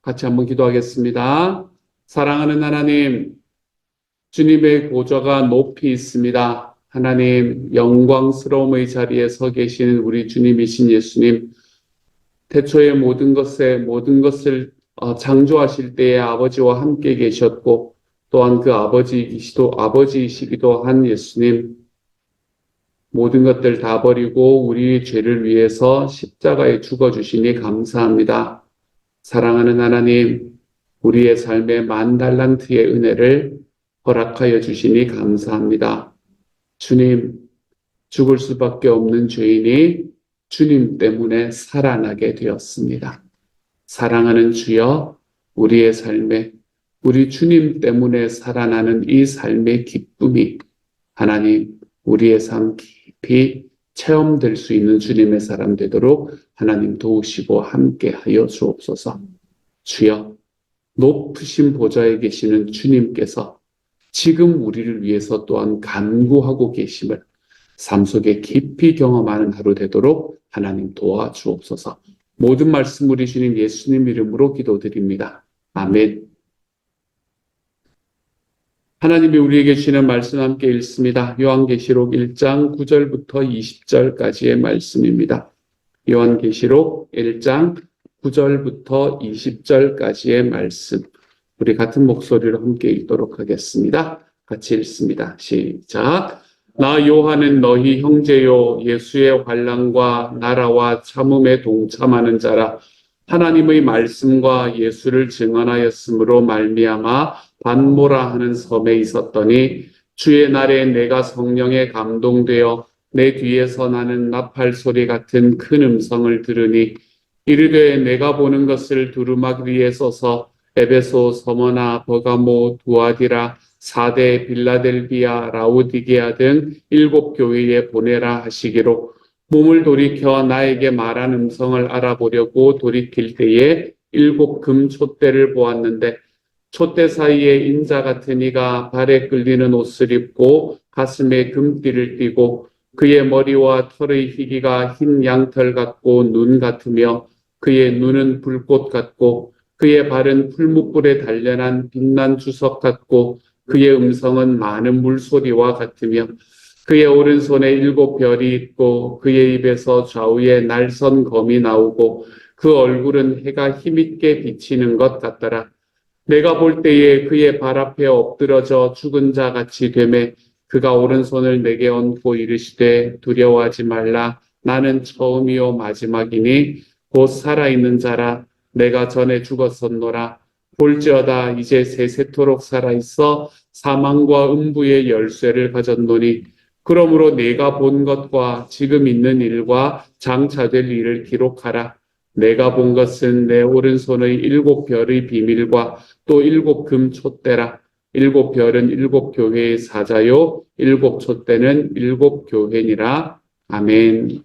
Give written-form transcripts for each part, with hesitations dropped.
같이 한번 기도하겠습니다. 사랑하는 하나님, 주님의 보좌가 높이 있습니다. 하나님, 영광스러움의 자리에 서 계시는 우리 주님이신 예수님, 태초에 모든 것을 창조하실 때에 아버지와 함께 계셨고, 또한 그 아버지이시기도 한 예수님, 모든 것들 다 버리고 우리의 죄를 위해서 십자가에 죽어주시니 감사합니다. 사랑하는 하나님, 우리의 삶에 만 달란트의 은혜를 허락하여 주시니 감사합니다. 주님, 죽을 수밖에 없는 죄인이 주님 때문에 살아나게 되었습니다. 사랑하는 주여, 우리의 삶에 우리 주님 때문에 살아나는 이 삶의 기쁨이 하나님, 우리의 삶 깊이 체험될 수 있는 주님의 사람 되도록 하나님 도우시고 함께 하여 주옵소서. 주여, 높으신 보좌에 계시는 주님께서 지금 우리를 위해서 또한 간구하고 계심을 삶 속에 깊이 경험하는 하루 되도록 하나님 도와주옵소서. 모든 말씀 우리 주님 예수님 이름으로 기도드립니다. 아멘. 하나님이 우리에게 주시는 말씀 함께 읽습니다. 요한계시록 1장 9절부터 20절까지의 말씀입니다. 요한계시록 1장 9절부터 20절까지의 말씀. 우리 같은 목소리로 함께 읽도록 하겠습니다. 같이 읽습니다. 시작. 나 요한은 너희 형제요 예수의 환난과 나라와 참음에 동참하는 자라. 하나님의 말씀과 예수를 증언하였으므로 말미암아 반모라 하는 섬에 있었더니 주의 날에 내가 성령에 감동되어 내 뒤에서 나는 나팔 소리 같은 큰 음성을 들으니 이르되 내가 보는 것을 두루마기 위에 써서 에베소, 서머나, 버가모, 두아디라, 사대, 빌라델비아, 라우디게아 등 7교회에 보내라 하시기로 몸을 돌이켜 나에게 말한 음성을 알아보려고 돌이킬 때에 7 금촛대를 보았는데 촛대 사이에 인자 같은 이가 발에 끌리는 옷을 입고 가슴에 금띠를 띠고 그의 머리와 털의 희기가 흰 양털 같고 눈 같으며 그의 눈은 불꽃 같고 그의 발은 풀무불에 단련한 빛난 주석 같고 그의 음성은 많은 물소리와 같으며 그의 오른손에 7 별이 있고 그의 입에서 좌우에 날선 검이 나오고 그 얼굴은 해가 힘있게 비치는 것 같더라. 내가 볼 때에 그의 발 앞에 엎드러져 죽은 자 같이 되매 그가 오른손을 내게 얹고 이르시되 두려워하지 말라. 나는 처음이요 마지막이니 곧 살아있는 자라. 내가 전에 죽었었노라. 볼지어다 이제 세세토록 살아있어 사망과 음부의 열쇠를 가졌노니 그러므로 내가 본 것과 지금 있는 일과 장차될 일을 기록하라. 내가 본 것은 내 오른손의 7 별의 비밀과 또 7 금촛대라. 7 별은 7 교회의 사자요 7 촛대는 7 교회니라. 아멘.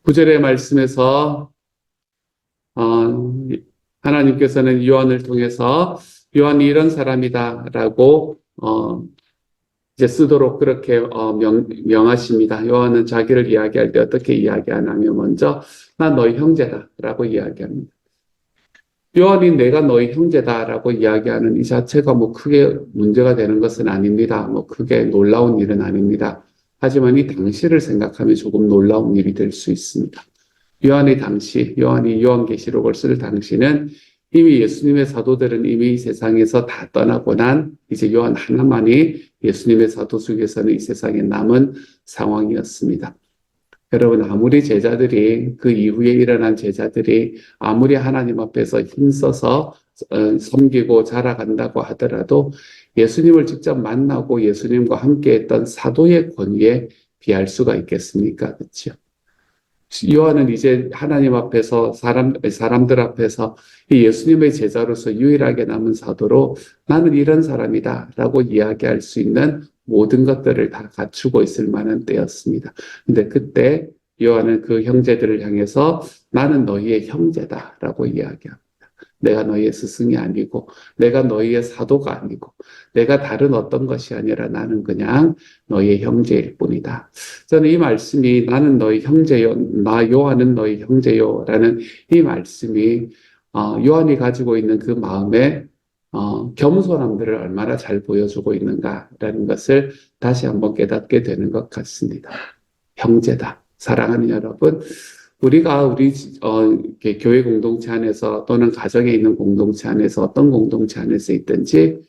9절의 말씀에서 하나님께서는 요한을 통해서 요한이 이런 사람이다라고 이제 쓰도록 그렇게 명하십니다. 요한은 자기를 이야기할 때 어떻게 이야기하냐면 먼저 나 너희 형제다라고 이야기합니다. 요한이 내가 너희 형제다라고 이야기하는 이 자체가 뭐 크게 문제가 되는 것은 아닙니다. 뭐 크게 놀라운 일은 아닙니다. 하지만 이 당시를 생각하면 조금 놀라운 일이 될 수 있습니다. 요한이 요한계시록을 쓸 당시는 이미 예수님의 사도들은 이미 이 세상에서 다 떠나고 난 이제 요한 하나만이 예수님의 사도 중에서는 이 세상에 남은 상황이었습니다. 여러분, 아무리 제자들이 그 이후에 일어난 제자들이 아무리 하나님 앞에서 힘써서 섬기고 자라간다고 하더라도 예수님을 직접 만나고 예수님과 함께했던 사도의 권위에 비할 수가 있겠습니까? 그렇죠? 요한은 이제 하나님 앞에서 사람들 앞에서 이 예수님의 제자로서 유일하게 남은 사도로 나는 이런 사람이다 라고 이야기할 수 있는 모든 것들을 다 갖추고 있을 만한 때였습니다. 근데 그때 요한은 그 형제들을 향해서 나는 너희의 형제다 라고 이야기합니다. 내가 너희의 스승이 아니고 내가 너희의 사도가 아니고 내가 다른 어떤 것이 아니라 나는 그냥 너희의 형제일 뿐이다. 저는 이 말씀이 나는 너희 형제요, 나 요한은 너희 형제요라는 이 말씀이 요한이 가지고 있는 그 마음의 겸손함들을 얼마나 잘 보여주고 있는가라는 것을 다시 한번 깨닫게 되는 것 같습니다. 형제다. 사랑하는 여러분, 우리가 이렇게 교회 공동체 안에서 또는 가정에 있는 공동체 안에서 어떤 공동체 안에서 있든지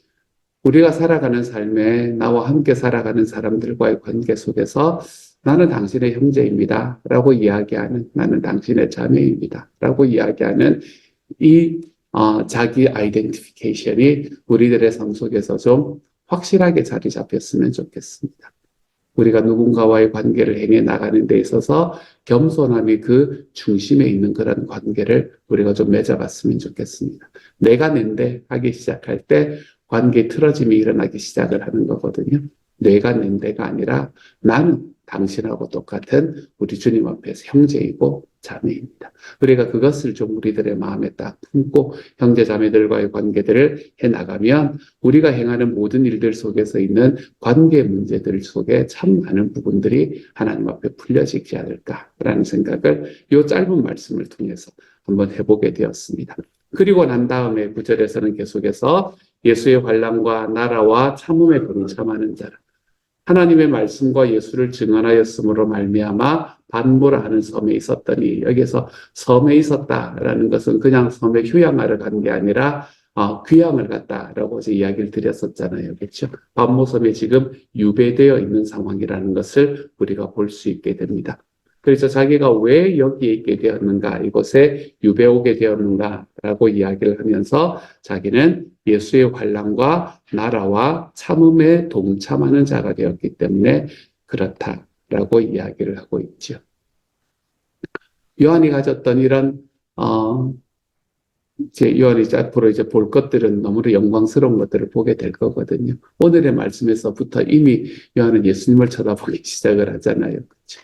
우리가 살아가는 삶에 나와 함께 살아가는 사람들과의 관계 속에서 나는 당신의 형제입니다. 라고 이야기하는 나는 당신의 자매입니다. 라고 이야기하는 이 자기 아이덴티피케이션이 우리들의 삶 속에서 좀 확실하게 자리 잡혔으면 좋겠습니다. 우리가 누군가와의 관계를 행해 나가는 데 있어서 겸손함이 그 중심에 있는 그런 관계를 우리가 좀 맺어봤으면 좋겠습니다. 내가 낸데 하기 시작할 때 관계 틀어짐이 일어나기 시작을 하는 거거든요. 내가 낸데가 아니라 나는 당신하고 똑같은 우리 주님 앞에서 형제이고 자매입니다. 우리가 그것을 좀 우리들의 마음에 딱 품고 형제 자매들과의 관계들을 해나가면 우리가 행하는 모든 일들 속에서 있는 관계 문제들 속에 참 많은 부분들이 하나님 앞에 풀려지지 않을까라는 생각을 이 짧은 말씀을 통해서 한번 해보게 되었습니다. 그리고 난 다음에 9절에서는 계속해서 예수의 환난과 나라와 참음에 동참하는 자라. 하나님의 말씀과 예수를 증언하였으므로 말미암아 반모라하는 섬에 있었더니, 여기서 섬에 있었다라는 것은 그냥 섬에 휴양하러 간 게 아니라 귀향을 갔다라고 이야기를 드렸었잖아요. 그렇죠? 반모섬에 지금 유배되어 있는 상황이라는 것을 우리가 볼 수 있게 됩니다. 그래서 자기가 왜 여기에 있게 되었는가, 이곳에 유배 오게 되었는가라고 이야기를 하면서 자기는 예수의 환난과 나라와 참음에 동참하는 자가 되었기 때문에 그렇다라고 이야기를 하고 있죠. 요한이 가졌던 이런 요한이 앞으로 볼 것들은 너무나 영광스러운 것들을 보게 될 거거든요. 오늘의 말씀에서부터 이미 요한은 예수님을 쳐다보기 시작을 하잖아요. 그렇죠?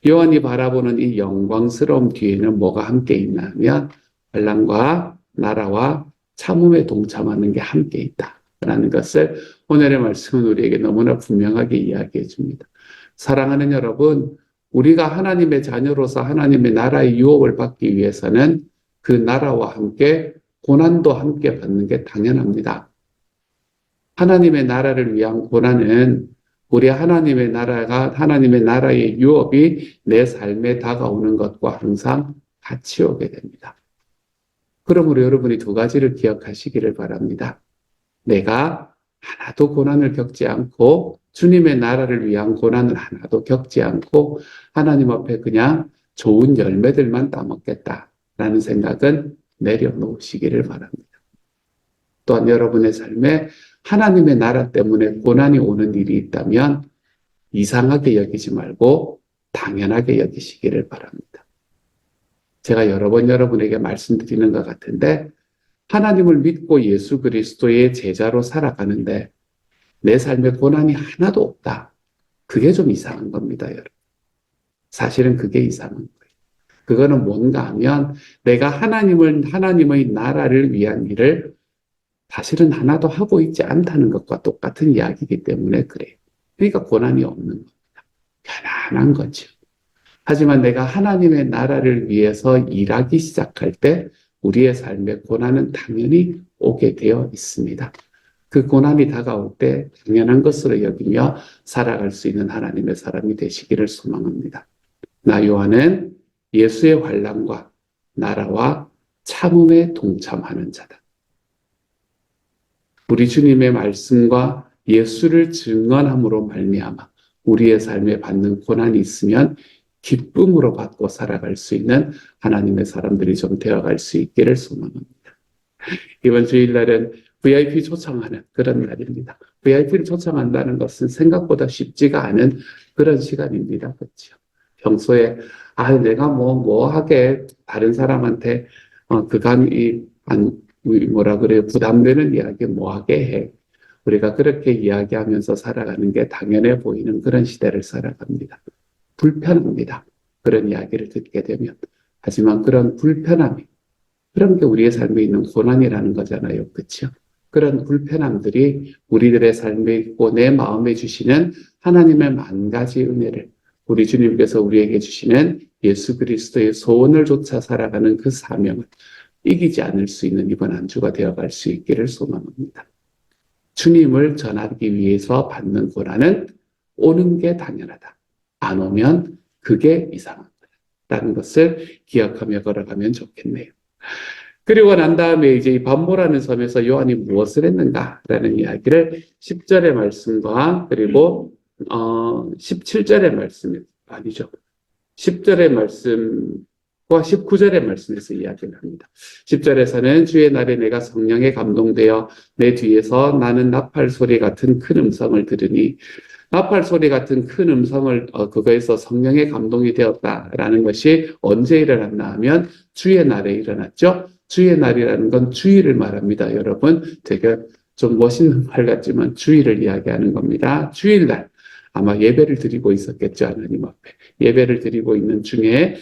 요한이 바라보는 이 영광스러움 뒤에는 뭐가 함께 있냐면 환난과 나라와 참음에 동참하는 게 함께 있다라는 것을 오늘의 말씀은 우리에게 너무나 분명하게 이야기해 줍니다. 사랑하는 여러분, 우리가 하나님의 자녀로서 하나님의 나라의 유업을 받기 위해서는 그 나라와 함께 고난도 함께 받는 게 당연합니다. 하나님의 나라를 위한 고난은 우리 하나님의 나라의 유업이 내 삶에 다가오는 것과 항상 같이 오게 됩니다. 그러므로 여러분이 두 가지를 기억하시기를 바랍니다. 내가 하나도 고난을 겪지 않고 주님의 나라를 위한 고난을 하나도 겪지 않고 하나님 앞에 그냥 좋은 열매들만 따먹겠다라는 생각은 내려놓으시기를 바랍니다. 또한 여러분의 삶에 하나님의 나라 때문에 고난이 오는 일이 있다면 이상하게 여기지 말고 당연하게 여기시기를 바랍니다. 제가 여러 번 여러분에게 말씀드리는 것 같은데 하나님을 믿고 예수 그리스도의 제자로 살아가는데 내 삶에 고난이 하나도 없다. 그게 좀 이상한 겁니다, 여러분. 사실은 그게 이상한 거예요. 그거는 뭔가 하면 내가 하나님의 나라를 위한 일을 사실은 하나도 하고 있지 않다는 것과 똑같은 이야기이기 때문에 그래요. 그러니까 고난이 없는 겁니다. 편안한 거죠. 하지만 내가 하나님의 나라를 위해서 일하기 시작할 때 우리의 삶에 고난은 당연히 오게 되어 있습니다. 그 고난이 다가올 때 당연한 것으로 여기며 살아갈 수 있는 하나님의 사람이 되시기를 소망합니다. 나 요한은 예수의 환난과 나라와 참음에 동참하는 자다. 우리 주님의 말씀과 예수를 증언함으로 말미암아 우리의 삶에 받는 고난이 있으면 기쁨으로 받고 살아갈 수 있는 하나님의 사람들이 좀 되어갈 수 있기를 소망합니다. 이번 주일날은 VIP 초청하는 그런 날입니다. VIP를 초청한다는 것은 생각보다 쉽지가 않은 그런 시간입니다. 그렇죠? 평소에 내가 뭐 하게 다른 사람한테 부담되는 이야기 뭐 하게 해. 우리가 그렇게 이야기하면서 살아가는 게 당연해 보이는 그런 시대를 살아갑니다. 불편합니다. 그런 이야기를 듣게 되면. 하지만 그런 불편함이 그런 게 우리의 삶에 있는 고난이라는 거잖아요. 그렇죠? 그런 불편함들이 우리들의 삶에 있고 내 마음에 주시는 하나님의 만 가지 은혜를 우리 주님께서 우리에게 주시는 예수 그리스도의 소원을 좇아 살아가는 그 사명을 이기지 않을 수 있는 이번 한 주가 되어갈 수 있기를 소망합니다. 주님을 전하기 위해서 받는 고난은 오는 게 당연하다. 안 오면 그게 이상한 거다라는 것을 기억하며 걸어가면 좋겠네요. 그리고 난 다음에 이제 이 반모라는 섬에서 요한이 무엇을 했는가라는 이야기를 10절의 말씀과 그리고 17절의 말씀 아니죠. 10절의 말씀과 19절의 말씀에서 이야기를 합니다. 10절에서는 주의 날에 내가 성령에 감동되어 내 뒤에서 나는 나팔 소리 같은 큰 음성을 들으니 나팔 소리 같은 큰 음성을 그거에서 성령의 감동이 되었다라는 것이 언제 일어났나 하면 주의 날에 일어났죠. 주의 날이라는 건 주일을 말합니다. 여러분 되게 좀 멋있는 말 같지만 주일을 이야기하는 겁니다. 주일날 아마 예배를 드리고 있었겠죠. 하나님 앞에 예배를 드리고 있는 중에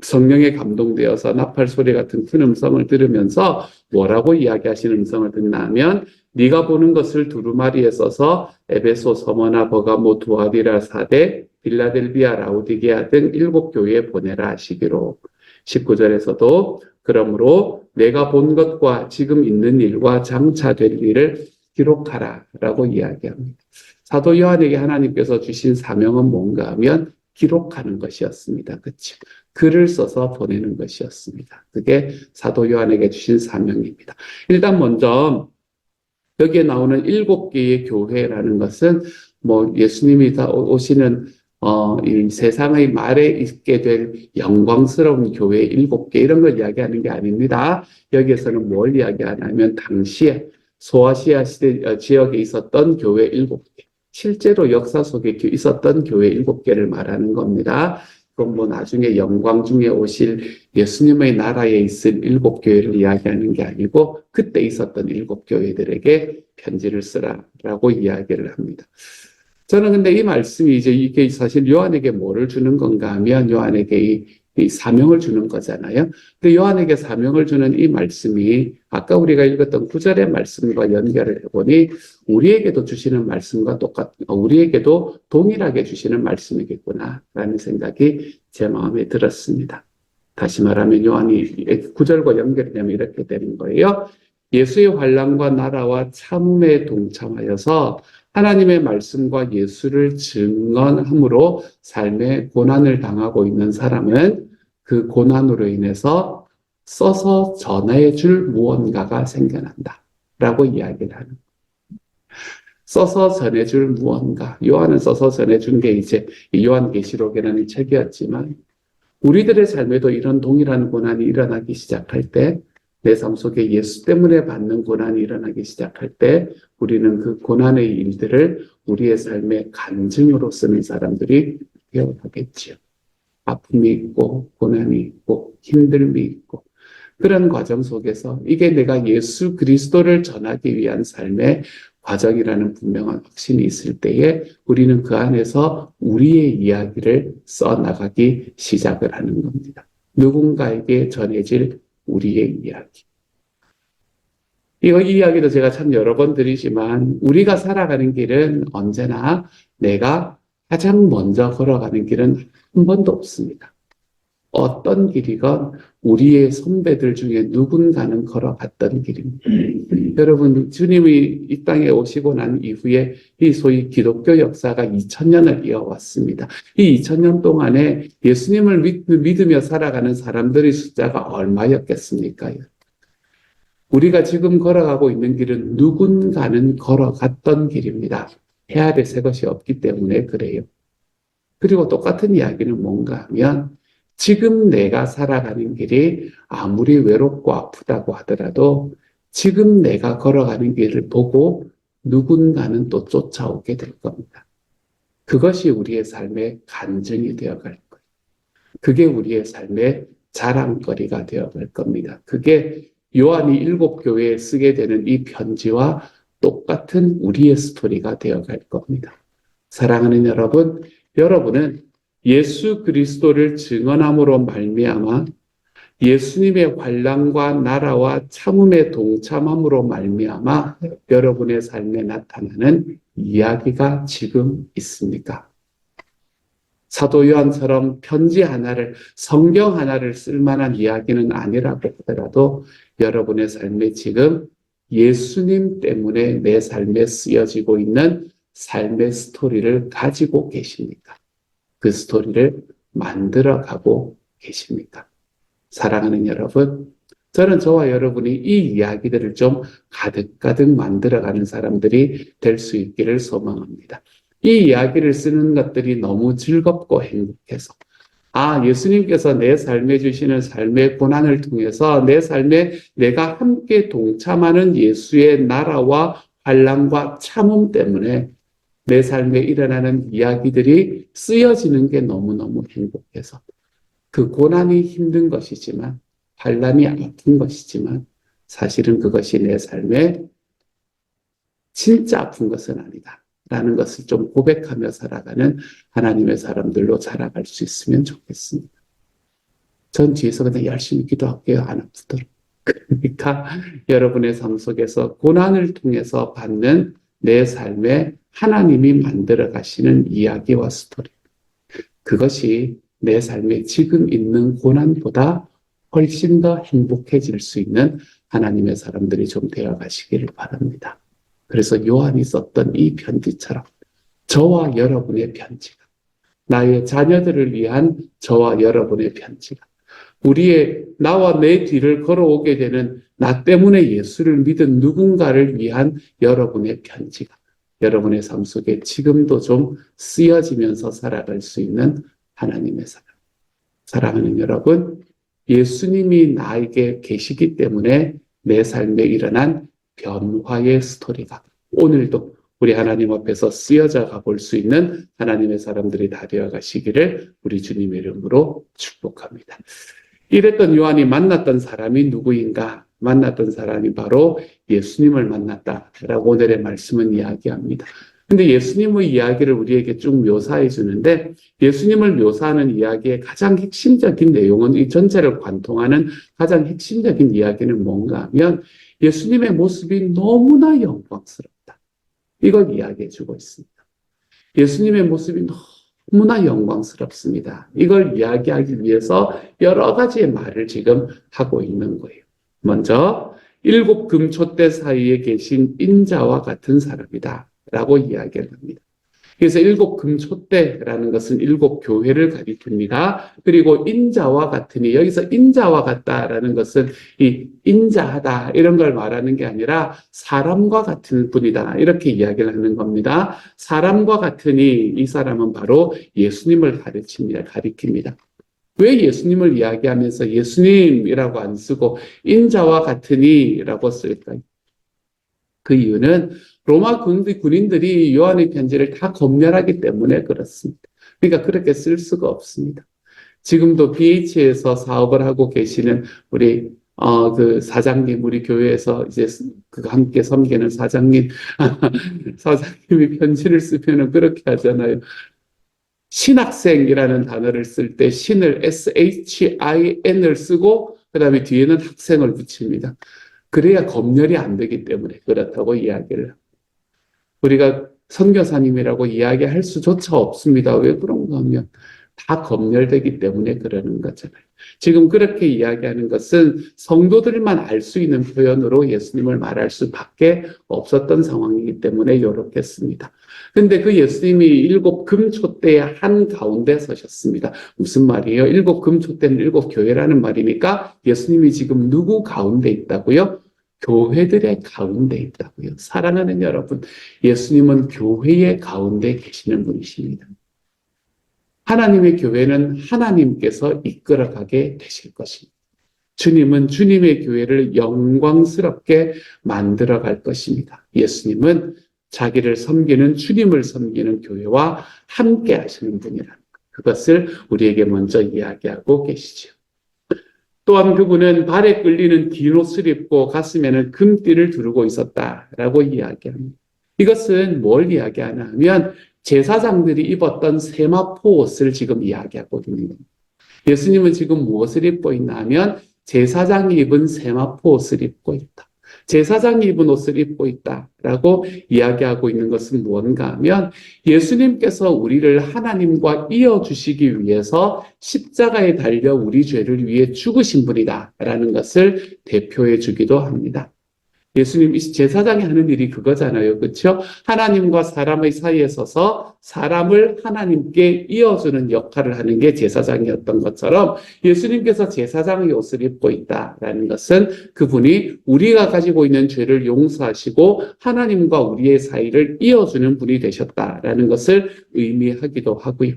성령에 감동되어서 나팔 소리 같은 큰 음성을 들으면서 뭐라고 이야기하시는 음성을 듣나 하면 네가 보는 것을 두루마리에 써서 에베소, 서머나, 버가모, 두아디라, 사데, 빌라델비아, 라우디게아 등 7교회에 보내라 하시기로 19절에서도 그러므로 내가 본 것과 지금 있는 일과 장차 될 일을 기록하라 라고 이야기합니다. 사도 요한에게 하나님께서 주신 사명은 뭔가 하면 기록하는 것이었습니다. 그렇죠? 글을 써서 보내는 것이었습니다. 그게 사도 요한에게 주신 사명입니다. 일단 먼저 여기에 나오는 7개의 교회라는 것은 뭐 예수님이 다 오시는 이 세상의 말에 있게 될 영광스러운 교회 7개 이런 걸 이야기하는 게 아닙니다. 여기에서는 뭘 이야기하냐면 당시에 소아시아 시대 지역에 있었던 교회 7개, 실제로 역사 속에 있었던 교회 7개를 말하는 겁니다. 그건 뭐 나중에 영광 중에 오실 예수님의 나라에 있을 7교회를 이야기하는 게 아니고 그때 있었던 7교회들에게 편지를 쓰라라고 이야기를 합니다. 저는 근데 이 말씀이 이게 사실 요한에게 뭐를 주는 건가 하면 요한에게 이 사명을 주는 거잖아요. 근데 요한에게 사명을 주는 이 말씀이 아까 우리가 읽었던 9절의 말씀과 연결을 해보니 우리에게도 주시는 말씀과 우리에게도 동일하게 주시는 말씀이겠구나라는 생각이 제 마음에 들었습니다. 다시 말하면 요한이 9절과 연결이 되면 이렇게 되는 거예요. 예수의 환난과 나라와 참음에 동참하여서 하나님의 말씀과 예수를 증언함으로 삶의 고난을 당하고 있는 사람은 그 고난으로 인해서 써서 전해 줄 무언가가 생겨난다 라고 이야기를 하는 거예요. 써서 전해 줄 무언가. 요한은 써서 전해 준 게 이제 요한계시록이라는 책이었지만 우리들의 삶에도 이런 동일한 고난이 일어나기 시작할 때 내 삶 속에 예수 때문에 받는 고난이 일어나기 시작할 때 우리는 그 고난의 일들을 우리의 삶의 간증으로 쓰는 사람들이 되어가겠지요. 아픔이 있고 고난이 있고 힘듦이 있고 그런 과정 속에서 이게 내가 예수 그리스도를 전하기 위한 삶의 과정이라는 분명한 확신이 있을 때에 우리는 그 안에서 우리의 이야기를 써나가기 시작을 하는 겁니다. 누군가에게 전해질 우리의 이야기. 이 이야기도 제가 참 여러 번 드리지만 우리가 살아가는 길은 언제나 내가 가장 먼저 걸어가는 길은 한 번도 없습니다. 어떤 길이건 우리의 선배들 중에 누군가는 걸어갔던 길입니다. 여러분 주님이 이 땅에 오시고 난 이후에 이 소위 기독교 역사가 2000년을 이어왔습니다. 이 2000년 동안에 예수님을 믿으며 살아가는 사람들의 숫자가 얼마였겠습니까? 우리가 지금 걸어가고 있는 길은 누군가는 걸어갔던 길입니다. 헤아려 새 것이 없기 때문에 그래요. 그리고 똑같은 이야기는 뭔가 하면 지금 내가 살아가는 길이 아무리 외롭고 아프다고 하더라도 지금 내가 걸어가는 길을 보고 누군가는 또 쫓아오게 될 겁니다. 그것이 우리의 삶의 간증이 되어갈 거예요. 그게 우리의 삶의 자랑거리가 되어갈 겁니다. 그게 요한이 7교회에 쓰게 되는 이 편지와 똑같은 우리의 스토리가 되어갈 겁니다. 사랑하는 여러분, 여러분은 예수 그리스도를 증언함으로 말미암아 예수님의 환난과 나라와 참음에 동참함으로 말미암아 여러분의 삶에 나타나는 이야기가 지금 있습니까? 사도 요한처럼 편지 하나를, 성경 하나를 쓸 만한 이야기는 아니라고 하더라도 여러분의 삶에 지금 예수님 때문에 내 삶에 쓰여지고 있는 삶의 스토리를 가지고 계십니까? 그 스토리를 만들어가고 계십니까? 사랑하는 여러분, 저는 저와 여러분이 이 이야기들을 좀 가득가득 만들어가는 사람들이 될 수 있기를 소망합니다. 이 이야기를 쓰는 것들이 너무 즐겁고 행복해서, 예수님께서 내 삶에 주시는 삶의 고난을 통해서 내 삶에 내가 함께 동참하는 예수의 나라와 환난과 참음 때문에 내 삶에 일어나는 이야기들이 쓰여지는 게 너무너무 행복해서, 그 고난이 힘든 것이지만, 환난이 아픈 것이지만 사실은 그것이 내 삶에 진짜 아픈 것은 아니다 라는 것을 좀 고백하며 살아가는 하나님의 사람들로 자라갈 수 있으면 좋겠습니다. 전 뒤에서 그냥 열심히 기도할게요. 안 아프도록. 그러니까 여러분의 삶 속에서 고난을 통해서 받는 내 삶에 하나님이 만들어 가시는 이야기와 스토리, 그것이 내 삶에 지금 있는 고난보다 훨씬 더 행복해질 수 있는 하나님의 사람들이 좀 되어 가시기를 바랍니다. 그래서 요한이 썼던 이 편지처럼 저와 여러분의 편지가, 나의 자녀들을 위한 저와 여러분의 편지가, 나와 내 뒤를 걸어오게 되는 나 때문에 예수를 믿은 누군가를 위한 여러분의 편지가 여러분의 삶 속에 지금도 좀 쓰여지면서 살아갈 수 있는 하나님의 사람. 사랑하는 여러분, 예수님이 나에게 계시기 때문에 내 삶에 일어난 변화의 스토리가 오늘도 우리 하나님 앞에서 쓰여져 가볼 수 있는 하나님의 사람들이 다 되어 가시기를 우리 주님의 이름으로 축복합니다. 이랬던 요한이 만났던 사람이 누구인가? 만났던 사람이 바로 예수님을 만났다라고 오늘의 말씀은 이야기합니다. 근데 예수님의 이야기를 우리에게 쭉 묘사해 주는데, 예수님을 묘사하는 이야기의 가장 핵심적인 내용은, 이 전체를 관통하는 가장 핵심적인 이야기는 뭔가 하면 예수님의 모습이 너무나 영광스럽다, 이걸 이야기해 주고 있습니다. 예수님의 모습이 너무나 영광스럽습니다. 이걸 이야기하기 위해서 여러 가지의 말을 지금 하고 있는 거예요. 먼저 7 금촛대 사이에 계신 인자와 같은 사람이다 라고 이야기를 합니다. 그래서 7 금촛대라는 것은 7 교회를 가리킵니다. 그리고 인자와 같으니, 여기서 인자와 같다라는 것은 이 인자하다 이런 걸 말하는 게 아니라 사람과 같은 분이다 이렇게 이야기를 하는 겁니다. 사람과 같으니 이 사람은 바로 예수님을 가리킵니다. 왜 예수님을 이야기하면서 예수님이라고 안 쓰고 인자와 같으니라고 쓸까요? 그 이유는 로마 군인들이 요한의 편지를 다 검열하기 때문에 그렇습니다. 그러니까 그렇게 쓸 수가 없습니다. 지금도 BH에서 사업을 하고 계시는 우리 그 사장님, 우리 교회에서 이제 함께 섬기는 사장님이 편지를 쓰면은 그렇게 하잖아요. 신학생이라는 단어를 쓸 때 신을 SHIN을 쓰고 그다음에 뒤에는 학생을 붙입니다. 그래야 검열이 안 되기 때문에 그렇다고 이야기를 합니다. 우리가 선교사님이라고 이야기할 수조차 없습니다. 왜 그런가 하면 다 검열되기 때문에 그러는 거잖아요. 지금 그렇게 이야기하는 것은 성도들만 알 수 있는 표현으로 예수님을 말할 수밖에 없었던 상황이기 때문에 이렇게 씁니다. 근데 그 예수님이 7 금촛대의 한 가운데 서셨습니다. 무슨 말이에요? 7 금촛대는 7 교회라는 말이니까 예수님이 지금 누구 가운데 있다고요? 교회들의 가운데 있다고요. 사랑하는 여러분, 예수님은 교회의 가운데 계시는 분이십니다. 하나님의 교회는 하나님께서 이끌어가게 되실 것입니다. 주님은 주님의 교회를 영광스럽게 만들어갈 것입니다. 예수님은 자기를 섬기는 주님을 섬기는 교회와 함께 하시는 분이라는 것, 그것을 우리에게 먼저 이야기하고 계시죠. 또한 그분은 발에 끌리는 긴 옷을 입고 가슴에는 금띠를 두르고 있었다라고 이야기합니다. 이것은 뭘 이야기하냐 하면 제사장들이 입었던 세마포 옷을 지금 이야기하고 있는 겁니다. 예수님은 지금 무엇을 입고 있나 하면 제사장이 입은 세마포 옷을 입고 있다. 제사장이 입은 옷을 입고 있다라고 이야기하고 있는 것은 무언가 하면 예수님께서 우리를 하나님과 이어주시기 위해서 십자가에 달려 우리 죄를 위해 죽으신 분이다라는 것을 대표해 주기도 합니다. 예수님 제사장이 하는 일이 그거잖아요. 그렇죠? 하나님과 사람의 사이에 서서 사람을 하나님께 이어주는 역할을 하는 게 제사장이었던 것처럼 예수님께서 제사장의 옷을 입고 있다라는 것은 그분이 우리가 가지고 있는 죄를 용서하시고 하나님과 우리의 사이를 이어주는 분이 되셨다라는 것을 의미하기도 하고요.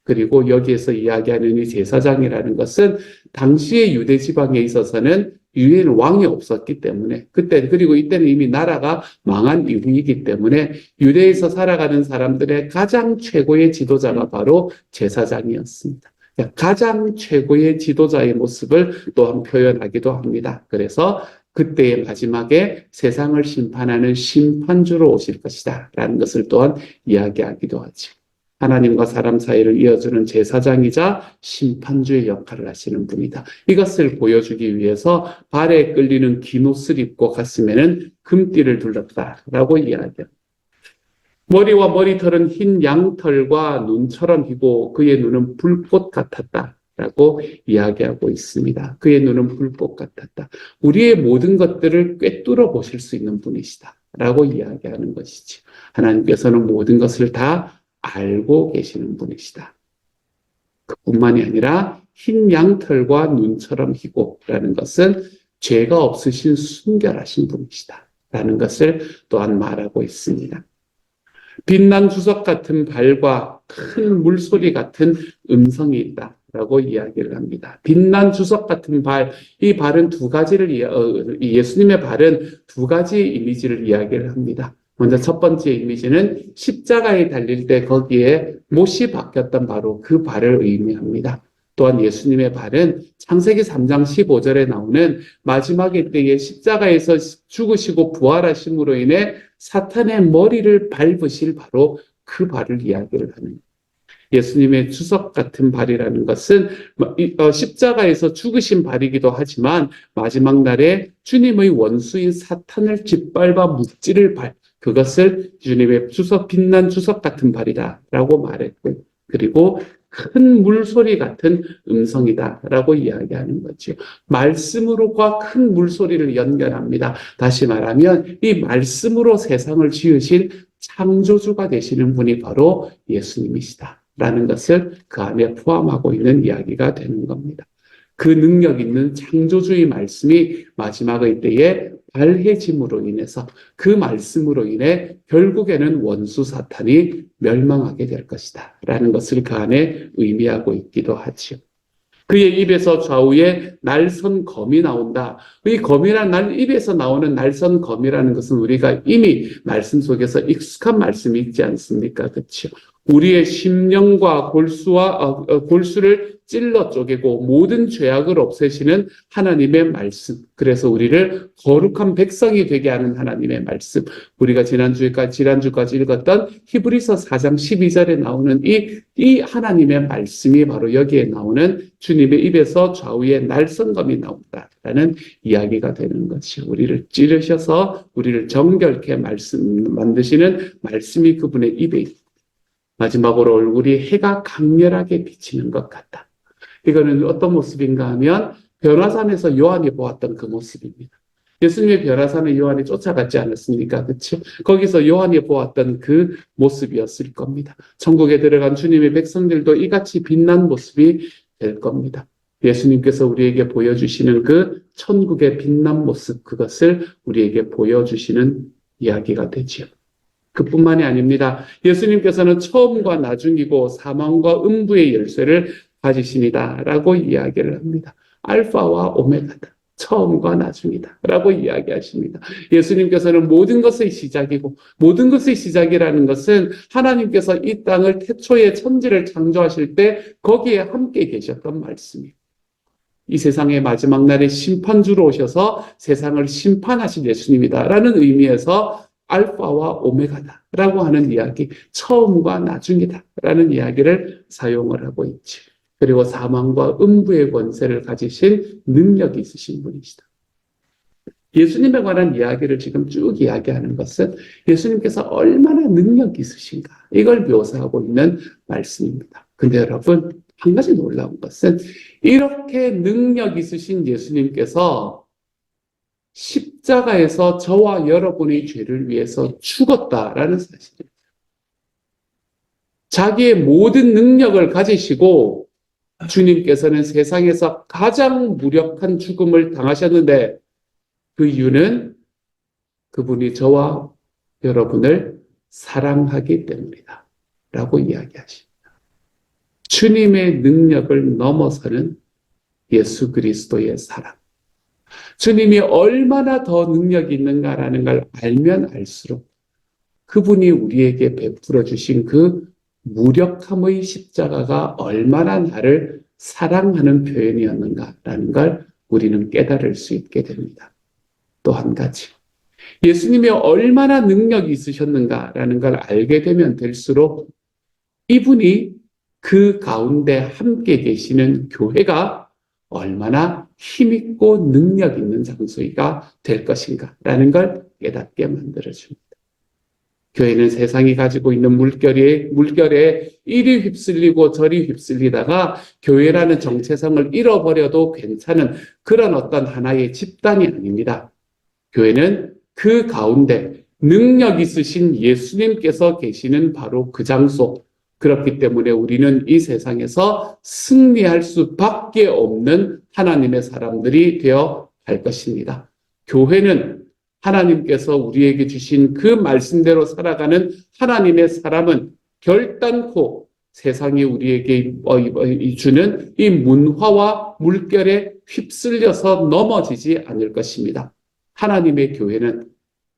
그리고 여기에서 이야기하는 이 제사장이라는 것은 당시의 유대 지방에 있어서는 유엔 왕이 없었기 때문에 그리고 이때는 이미 나라가 망한 이후이기 때문에 유대에서 살아가는 사람들의 가장 최고의 지도자가 바로 제사장이었습니다. 가장 최고의 지도자의 모습을 또한 표현하기도 합니다. 그래서 그때의 마지막에 세상을 심판하는 심판주로 오실 것이다 라는 것을 또한 이야기하기도 하죠. 하나님과 사람 사이를 이어주는 제사장이자 심판주의 역할을 하시는 분이다. 이것을 보여주기 위해서 발에 끌리는 긴 옷을 입고 가슴에는 금띠를 둘렀다라고 이야기합니다. 머리와 머리털은 흰 양털과 눈처럼 희고 그의 눈은 불꽃 같았다라고 이야기하고 있습니다. 그의 눈은 불꽃 같았다. 우리의 모든 것들을 꿰뚫어 보실 수 있는 분이시다라고 이야기하는 것이지. 하나님께서는 모든 것을 다 알고 계시는 분이시다. 그뿐만이 아니라 흰 양털과 눈처럼 희고라는 것은 죄가 없으신 순결하신 분이시다 라는 것을 또한 말하고 있습니다. 빛난 주석 같은 발과 큰 물소리 같은 음성이 있다 라고 이야기를 합니다. 빛난 주석 같은 발, 이 발은 두 가지를 예수님의 발은 두 가지 이미지를 이야기를 합니다. 먼저 첫 번째 이미지는 십자가에 달릴 때 거기에 못이 박혔던 바로 그 발을 의미합니다. 또한 예수님의 발은 창세기 3장 15절에 나오는 마지막의 때에 십자가에서 죽으시고 부활하심으로 인해 사탄의 머리를 밟으실 바로 그 발을 이야기를 하는 거예요. 예수님의 주석 같은 발이라는 것은 십자가에서 죽으신 발이기도 하지만 마지막 날에 주님의 원수인 사탄을 짓밟아 무찌를 발, 그것을 주님의 주석, 빛난 주석 같은 발이다라고 말했고, 그리고 큰 물소리 같은 음성이다라고 이야기하는 거죠. 말씀으로과 큰 물소리를 연결합니다. 다시 말하면 이 말씀으로 세상을 지으신 창조주가 되시는 분이 바로 예수님이시다라는 것을 그 안에 포함하고 있는 이야기가 되는 겁니다. 그 능력 있는 창조주의 말씀이 마지막의 때에 발해짐으로 인해서 그 말씀으로 인해 결국에는 원수 사탄이 멸망하게 될 것이다 라는 것을 그 안에 의미하고 있기도 하죠. 그의 입에서 좌우에 날선 검이 나온다. 이 검이란 입에서 나오는 날선 검이라는 것은 우리가 이미 말씀 속에서 익숙한 말씀이 있지 않습니까? 그렇죠? 우리의 심령과 골수를 찔러 쪼개고 모든 죄악을 없애시는 하나님의 말씀. 그래서 우리를 거룩한 백성이 되게 하는 하나님의 말씀. 우리가 지난주까지 읽었던 히브리서 4장 12절에 나오는 이 하나님의 말씀이 바로 여기에 나오는 주님의 입에서 좌우에 날선검이 나온다라는 이야기가 되는 것이 우리를 찌르셔서 우리를 정결케 만드시는 말씀이 그분의 입에 있다. 마지막으로 얼굴이 해가 강렬하게 비치는 것 같다. 이거는 어떤 모습인가 하면 변화산에서 요한이 보았던 그 모습입니다. 예수님의 변화산에 요한이 쫓아갔지 않았습니까? 그렇죠? 거기서 요한이 보았던 그 모습이었을 겁니다. 천국에 들어간 주님의 백성들도 이같이 빛난 모습이 될 겁니다. 예수님께서 우리에게 보여주시는 그 천국의 빛난 모습, 그것을 우리에게 보여주시는 이야기가 되지요. 그뿐만이 아닙니다. 예수님께서는 처음과 나중이고 사망과 음부의 열쇠를 가지시니다 라고 이야기를 합니다. 알파와 오메가다. 처음과 나중이다 라고 이야기하십니다. 예수님께서는 모든 것의 시작이고 모든 것의 시작이라는 것은 하나님께서 이 땅을 태초에 천지를 창조하실 때 거기에 함께 계셨던 말씀이에요. 이 세상의 마지막 날에 심판주로 오셔서 세상을 심판하신 예수님이다라는 의미에서 알파와 오메가다라고 하는 이야기, 처음과 나중이다라는 이야기를 사용을 하고 있지. 그리고 사망과 음부의 권세를 가지신 능력이 있으신 분이시다. 예수님에 관한 이야기를 지금 쭉 이야기하는 것은 예수님께서 얼마나 능력이 있으신가, 이걸 묘사하고 있는 말씀입니다. 근데 여러분, 한 가지 놀라운 것은 이렇게 능력 있으신 예수님께서 십자가에서 저와 여러분의 죄를 위해서 죽었다라는 사실입니다. 자기의 모든 능력을 가지시고 주님께서는 세상에서 가장 무력한 죽음을 당하셨는데, 그 이유는 그분이 저와 여러분을 사랑하기 때문이다 라고 이야기하십니다. 주님의 능력을 넘어서는 예수 그리스도의 사랑, 주님이 얼마나 더 능력이 있는가라는 걸 알면 알수록 그분이 우리에게 베풀어 주신 그 무력함의 십자가가 얼마나 나를 사랑하는 표현이었는가라는 걸 우리는 깨달을 수 있게 됩니다. 또 한 가지, 예수님이 얼마나 능력이 있으셨는가라는 걸 알게 되면 될수록 이분이 그 가운데 함께 계시는 교회가 얼마나 힘있고 능력 있는 장소가 될 것인가라는 걸 깨닫게 만들어줍니다. 교회는 세상이 가지고 있는 물결에 이리 휩쓸리고 저리 휩쓸리다가 교회라는 정체성을 잃어버려도 괜찮은 그런 어떤 하나의 집단이 아닙니다. 교회는 그 가운데 능력 있으신 예수님께서 계시는 바로 그 장소, 그렇기 때문에 우리는 이 세상에서 승리할 수밖에 없는 하나님의 사람들이 되어 갈 것입니다. 교회는 하나님께서 우리에게 주신 그 말씀대로 살아가는 하나님의 사람은 결단코 세상이 우리에게 주는 이 문화와 물결에 휩쓸려서 넘어지지 않을 것입니다. 하나님의 교회는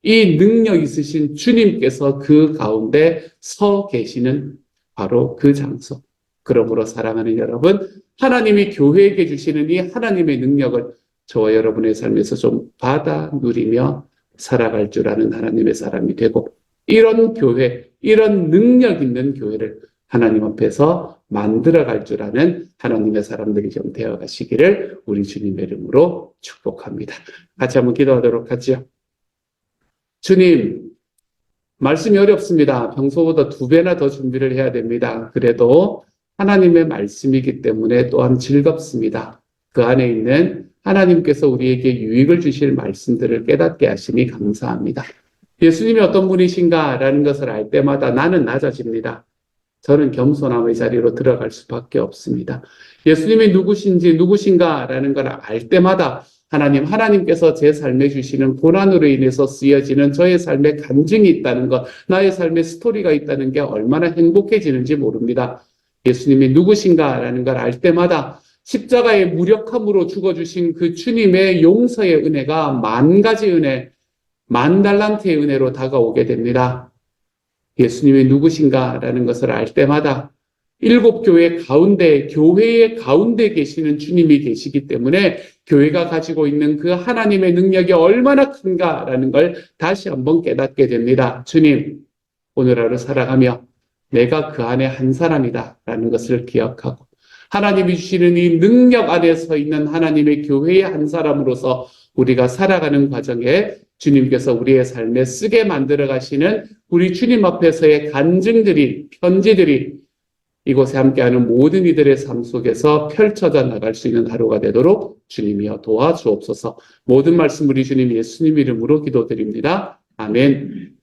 이 능력 있으신 주님께서 그 가운데 서 계시는 바로 그 장소. 그러므로 사랑하는 여러분, 하나님이 교회에게 주시는 이 하나님의 능력을 저와 여러분의 삶에서 좀 받아 누리며 살아갈 줄 아는 하나님의 사람이 되고, 이런 교회, 이런 능력 있는 교회를 하나님 앞에서 만들어갈 줄 아는 하나님의 사람들이 좀 되어가시기를 우리 주님의 이름으로 축복합니다. 같이 한번 기도하도록 하죠. 주님, 말씀이 어렵습니다. 평소보다 2배나 더 준비를 해야 됩니다. 그래도 하나님의 말씀이기 때문에 또한 즐겁습니다. 그 안에 있는 하나님께서 우리에게 유익을 주실 말씀들을 깨닫게 하시니 감사합니다. 예수님이 어떤 분이신가라는 것을 알 때마다 나는 낮아집니다. 저는 겸손함의 자리로 들어갈 수밖에 없습니다. 예수님이 누구신가라는 걸 알 때마다 하나님께서 제 삶에 주시는 고난으로 인해서 쓰여지는 저의 삶에 간증이 있다는 것, 나의 삶에 스토리가 있다는 게 얼마나 행복해지는지 모릅니다. 예수님이 누구신가라는 걸 알 때마다 십자가의 무력함으로 죽어주신 그 주님의 용서의 은혜가 10,000가지 은혜, 10,000달란트의 은혜로 다가오게 됩니다. 예수님이 누구신가라는 것을 알 때마다 7교회 가운데, 교회의 가운데 계시는 주님이 계시기 때문에 교회가 가지고 있는 그 하나님의 능력이 얼마나 큰가라는 걸 다시 한번 깨닫게 됩니다. 주님, 오늘 하루 살아가며 내가 그 안에 한 사람이다라는 것을 기억하고, 하나님이 주시는 이 능력 안에 서 있는 하나님의 교회의 한 사람으로서 우리가 살아가는 과정에 주님께서 우리의 삶에 쓰게 만들어 가시는 우리 주님 앞에서의 간증들이, 편지들이 이곳에 함께하는 모든 이들의 삶 속에서 펼쳐져 나갈 수 있는 하루가 되도록 주님이여 도와주옵소서. 모든 말씀 우리 주님 예수님 이름으로 기도드립니다. 아멘.